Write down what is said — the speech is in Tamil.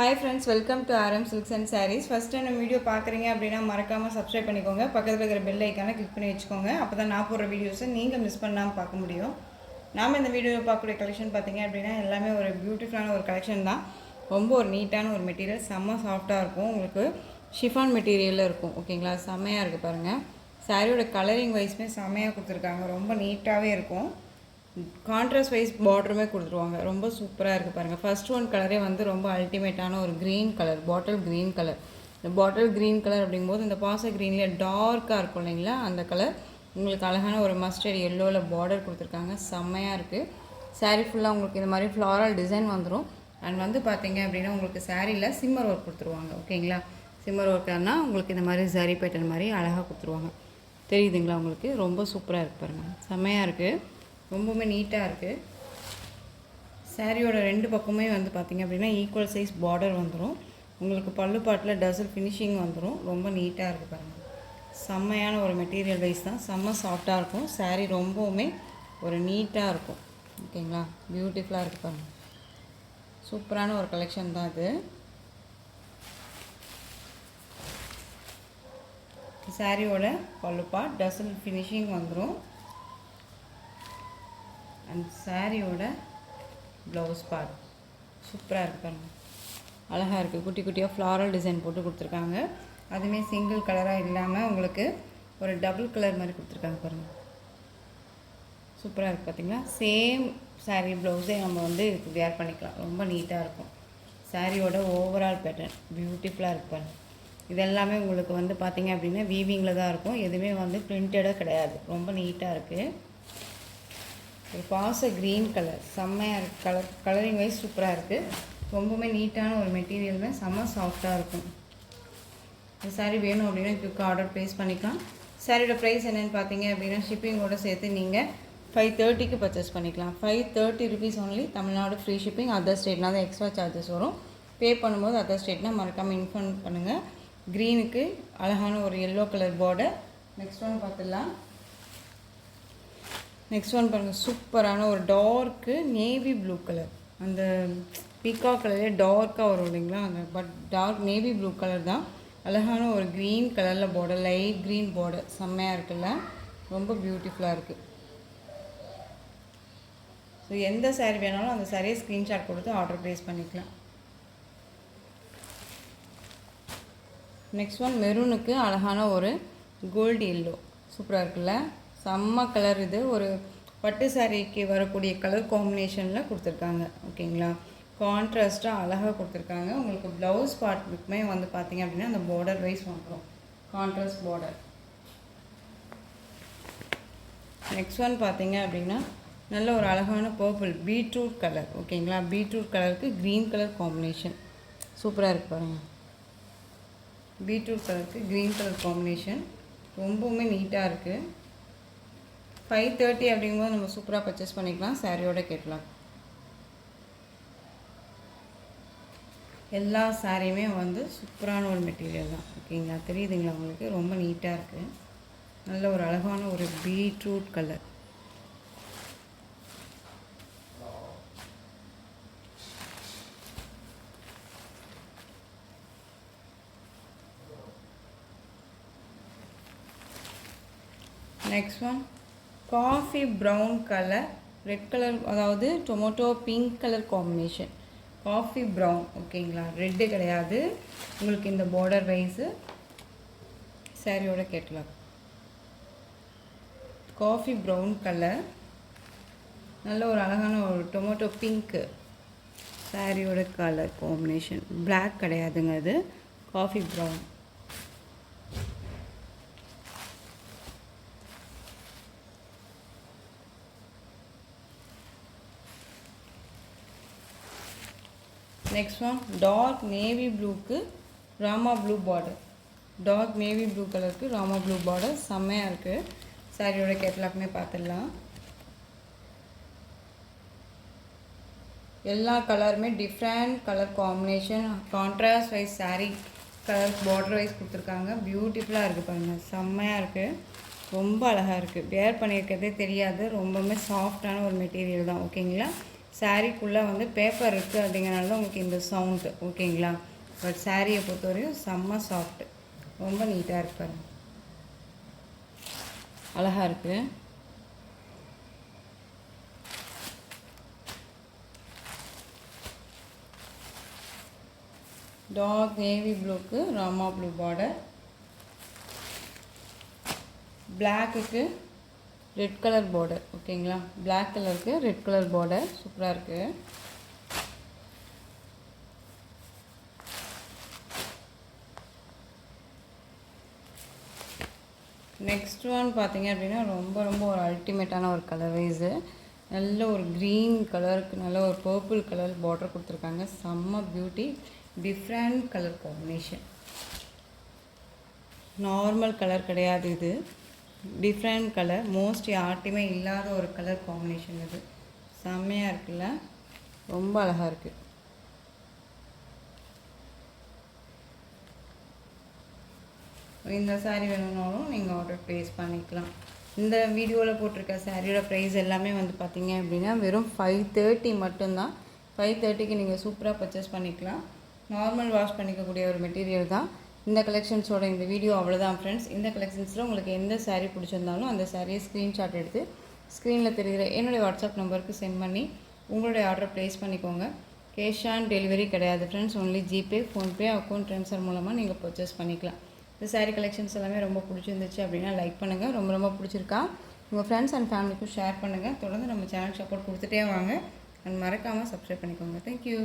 Hi friends, welcome to RM Silks and Sarees. First time நம்ம வீடியோ பார்க்குறீங்க அப்படின்னா மறக்காமல் சப்ஸ்கிரைப் பண்ணிக்கோங்க. பக்கத்தில் இருக்கிற பெல் ஐக்கானை கிளிக் பண்ணி வச்சுக்கோங்க. அப்போ தான் நான் போடுற வீடியோஸை நீங்கள் மிஸ் பண்ணாமல் பார்க்க முடியும். நாம் இந்த வீடியோவில் பார்க்கக்கூடிய கலெக்ஷன் பார்த்தீங்க அப்படின்னா எல்லாமே ஒரு பியூட்டிஃபுல்லான ஒரு கலெக்ஷன் தான். ரொம்ப ஒரு நீட்டான ஒரு மெட்டீரியல், செம்ம சாஃப்டாக இருக்கும். உங்களுக்கு ஷிஃபான் மெட்டீரியலில் இருக்கும். ஓகேங்களா, செம்மையாக இருக்குது பாருங்கள். சாரியோட கலரிங் வைஸ்மே செம்மையாக கொடுத்துருக்காங்க. ரொம்ப நீட்டாகவே இருக்கும். கான்ட்ராஸ்ட் வைஸ் பார்டருமே கொடுத்துருவாங்க. ரொம்ப சூப்பராக இருக்குது பாருங்கள். ஃபர்ஸ்ட் ஒன் கலரே வந்து ரொம்ப அல்டிமேட்டான ஒரு green colour, bottle green colour. இந்த பாட்டில் க்ரீன் கலர் அப்படிங்கும்போது இந்த பாச க்ரீன்லேயே டார்க்காக இருக்கும் இல்லைங்களா, அந்த கலர் உங்களுக்கு அழகான ஒரு மஸ்டர்ட் எல்லோவில் பார்டர் கொடுத்துருக்காங்க. செம்மையாக இருக்குது. சாரீ ஃபுல்லாக உங்களுக்கு இந்த மாதிரி ஃப்ளாரல் டிசைன் வந்துடும். அண்ட் வந்து பார்த்தீங்க அப்படின்னா உங்களுக்கு சாரியில் சிம்மர் ஒர்க் கொடுத்துருவாங்க. ஓகேங்களா, சிம்மர் ஒர்க்னா உங்களுக்கு இந்த மாதிரி ஜரி பேட்டர்ன் மாதிரி அழகாக கொடுத்துருவாங்க. தெரியுதுங்களா உங்களுக்கு? ரொம்ப சூப்பராக இருக்குது பாருங்கள். செம்மையாக இருக்குது, ரொம்பவுமே நீட்டாக இருக்குது. சாரியோட ரெண்டு பக்கமே வந்து பார்த்திங்க அப்படின்னா ஈக்குவல் சைஸ் பார்டர் வந்துடும். உங்களுக்கு பல்லு பாட்டில் டசல் ஃபினிஷிங் வந்துடும். ரொம்ப நீட்டாக இருக்குது பாருங்கள். செம்மையான ஒரு மெட்டீரியல் வைஸ் தான், செம்ம சாஃப்டாக இருக்கும். சாரீ ரொம்பவுமே ஒரு நீட்டாக இருக்கும். ஓகேங்களா, பியூட்டிஃபுல்லாக இருக்குது பாருங்கள். சூப்பரான ஒரு கலெக்ஷன் தான் இது. சாரியோட பல்லு பாட் டசல் ஃபினிஷிங் வந்துடும். அண்ட் சாரியோட ப்ளவுஸ் பார்ட் சூப்பராக இருக்குது பாருங்கள். அழகாக இருக்குது. குட்டி குட்டியாக ஃப்ளாரல் டிசைன் போட்டு கொடுத்துருக்காங்க. அதுவுமே சிங்கிள் கலராக இல்லாமல் உங்களுக்கு ஒரு டபுள் கலர் மாதிரி கொடுத்துருக்காங்க பாருங்கள். சூப்பராக இருக்குது பார்த்தீங்களா. சேம் சாரீ ப்ளவுஸே நம்ம வந்து இதுக்கு வேர் பண்ணிக்கலாம். ரொம்ப நீட்டாக இருக்கும். சாரியோட ஓவரால் பேட்டர்ன் பியூட்டிஃபுல்லாக இருக்குது பாருங்கள். இதெல்லாமே உங்களுக்கு வந்து பார்த்திங்க அப்படின்னா வீவிங்கில் தான் இருக்கும். எதுவுமே வந்து பிரிண்டடாக கிடையாது. ரொம்ப நீட்டாக இருக்குது. ஒரு பாச க்ரீன் கலர் செம்மையாக இருக்குது. கலரிங் வைஸ் சூப்பராக இருக்குது. ரொம்பவுமே நீட்டான ஒரு மெட்டீரியலுமே செம்ம சாஃப்டாக இருக்கும். இந்த சாரீ வேணும் அப்படின்னா குயிக் ஆர்டர் ப்ளேஸ் பண்ணிக்கலாம். சாரியோட ப்ரைஸ் என்னென்னு பார்த்தீங்க அப்படின்னா ஷிப்பிங்கோடு சேர்த்து நீங்கள் 530க்கு பர்ச்சேஸ் பண்ணிக்கலாம். 530 rupees only. Tamil Nadu free shipping. Other ஸ்டேட்னா தான் எக்ஸ்ட்ரா சார்ஜஸ் வரும். பே பண்ணும்போது அதர் ஸ்டேட்னால் மறக்காமல் இன்ஃபார்ம் பண்ணுங்கள். க்ரீனுக்கு அழகான ஒரு yellow colour border. Next one பார்த்துடலாம். நெக்ஸ்ட் ஒன் பாருங்கள், சூப்பரான ஒரு டார்க்கு நேவி ப்ளூ கலர். அந்த பீக்கா கலரே டார்க்காக வரும் இல்லைங்களா, அந்த but dark navy blue colour தான். அழகான ஒரு க்ரீன் கலரில் பார்டர், லைட் க்ரீன் பார்டர். செம்மையாக இருக்குல்ல, ரொம்ப பியூட்டிஃபுல்லாக இருக்குது. ஸோ எந்த சாரீ வேணாலும் அந்த சாரியை ஸ்க்ரீன்ஷாட் கொடுத்து ஆர்டர் ப்ளேஸ் பண்ணிக்கலாம். நெக்ஸ்ட் ஒன் மெரூனுக்கு அழகான ஒரு கோல்டு எல்லோ. சூப்பராக இருக்குல்ல, செம்ம கலர். இது ஒரு பட்டு சாரீக்கு வரக்கூடிய கலர் காம்பினேஷனில் கொடுத்துருக்காங்க. ஓகேங்களா, கான்ட்ராஸ்ட்டாக அழகாக கொடுத்துருக்காங்க. உங்களுக்கு ப்ளவுஸ் பார்ட்டுக்குமே வந்து பார்த்திங்க அப்படின்னா அந்த பார்டர் வைஸ் வந்துடும், கான்ட்ராஸ்ட் பார்டர். நெக்ஸ்ட் ஒன் பார்த்திங்க அப்படின்னா நல்ல ஒரு அழகான பர்பிள் பீட்ரூட் கலர். ஓகேங்களா, பீட்ரூட் கலருக்கு க்ரீன் கலர் காம்பினேஷன் சூப்பராக இருக்குது பாருங்கள். பீட்ரூட் கலருக்கு க்ரீன் கலர் காம்பினேஷன் ரொம்பவுமே நீட்டாக இருக்குது. 530 அப்படிங்கும்போது நம்ம சூப்பராக பர்ச்சேஸ் பண்ணிக்கலாம். சாரியோட கேட்கலாம். எல்லா சாரியுமே வந்து சூப்பரான ஒரு மெட்டீரியல் தான். ஓகேங்களா, தெரியுதுங்களா உங்களுக்கு? ரொம்ப நீட்டாக இருக்குது. நல்ல ஒரு அழகான ஒரு beetroot colour. Next one coffee brown colour, red colour, அதாவது tomato pink colour combination. Coffee brown. ஓகேங்களா, ரெட்டு கிடையாது. உங்களுக்கு இந்த பார்டர் வைஸு சாரியோட கேட்கலாம். காஃபி ப்ரௌன் கலர், நல்ல ஒரு அழகான ஒரு டொமேட்டோ பிங்க்கு சாரியோட கலர் காம்பினேஷன். பிளாக் கிடையாதுங்க, அது coffee brown. Next one dark navy ப்ளூக்கு Rama blue border. Dark navy blue கலருக்கு ராமா ப்ளூ பார்டர். செம்மையாக இருக்குது. சாரியோட கேட்லாக்குமே பார்த்துடலாம். எல்லா கலருமே different colour combination, contrast wise sari colour border wise கொடுத்துருக்காங்க. பியூட்டிஃபுல்லாக இருக்குது பாருங்கள். செம்மையாக இருக்குது, ரொம்ப அழகாக இருக்குது. வேர் பண்ணியிருக்கிறதே தெரியாது. ரொம்பவுமே சாஃப்டான ஒரு மெட்டீரியல் தான். ஓகேங்களா, சாரீக்குள்ளே வந்து பேப்பர் இருக்குது அப்படிங்கிறனால தான் உங்களுக்கு இந்த சவுண்டு, ஓகேங்களா? பட் சாரியை பொறுத்தவரையும் செம்ம சாஃப்ட், ரொம்ப நீட்டாக இருப்பாரு, அழகாக இருக்குது. டார்க் நேவி ப்ளூக்கு ராமா ப்ளூ பார்டர், பிளாக்குக்கு ரெட் கலர் பார்டர், ஓகேங்களா? பிளாக் கலருக்கு ரெட் கலர் பார்டர் சூப்பராக இருக்குது. நெக்ஸ்ட் ஒன் பார்த்தீங்க அப்படின்னா ரொம்ப ரொம்ப ஒரு அல்டிமேட்டான ஒரு கலர் வைஸு. நல்ல ஒரு க்ரீன் கலருக்கு நல்ல ஒரு பர்பிள் கலர் பார்டர் கொடுத்துருக்காங்க. செம்ம beauty, different colour combination. Normal colour கிடையாது இது, டிஃப்ரெண்ட் கலர், மோஸ்ட் யார்ட்டையுமே இல்லாத ஒரு கலர் காம்பினேஷன் இது. செம்மையாக இருக்குல்ல, ரொம்ப அழகாக இருக்குது. இந்த சாரீ வேணும்னாலும் நீங்கள் ஆர்டர் ப்ளேஸ் பண்ணிக்கலாம். இந்த வீடியோவில் போட்டிருக்க சாரியோட ப்ரைஸ் எல்லாமே வந்து பார்த்திங்க அப்படின்னா வெறும் 530 மட்டும்தான். 530க்கு நீங்கள் சூப்பராக பர்ச்சேஸ் பண்ணிக்கலாம். நார்மல் வாஷ் பண்ணிக்கக்கூடிய ஒரு மெட்டீரியல் தான் இந்த கலெக்ஷன்ஸோட. இந்த வீடியோ அவ்வளோதான் ஃப்ரெண்ட்ஸ். இந்த கலெக்ஷன்ஸில் உங்களுக்கு எந்த சாரீ பிடிச்சிருந்தாலும் அந்த சாரியை ஸ்க்ரீன்ஷாட் எடுத்து ஸ்க்ரீனில் தெரிகிற என்னுடைய வாட்ஸ்அப் நம்பருக்கு சென்ட் பண்ணி உங்களுடைய ஆர்டர் ப்ளேஸ் பண்ணிக்கோங்க. கேஷ் ஆன் டெலிவரி கிடையாது friends, only GPay, PhonePe, account transfer மூலமாக நீங்கள் பர்ச்சேஸ் பண்ணிக்கலாம். இந்த சாரீ கலெக்ஷன்ஸ் எல்லாமே ரொம்ப பிடிச்சிருந்துச்சு அப்படின்னா லைக் பண்ணுங்கள். ரொம்ப ரொம்ப பிடிச்சிருக்கா உங்கள் ஃப்ரெண்ட்ஸ் அண்ட் ஃபேமிலிக்கும் ஷேர் பண்ணுங்கள். தொடர்ந்து நம்ம சேனல் சப்போர்ட் கொடுத்துட்டே வாங்க அண்ட் மறக்காமல் சப்ஸ்கிரைப் பண்ணிக்கோங்க. தேங்க்யூ.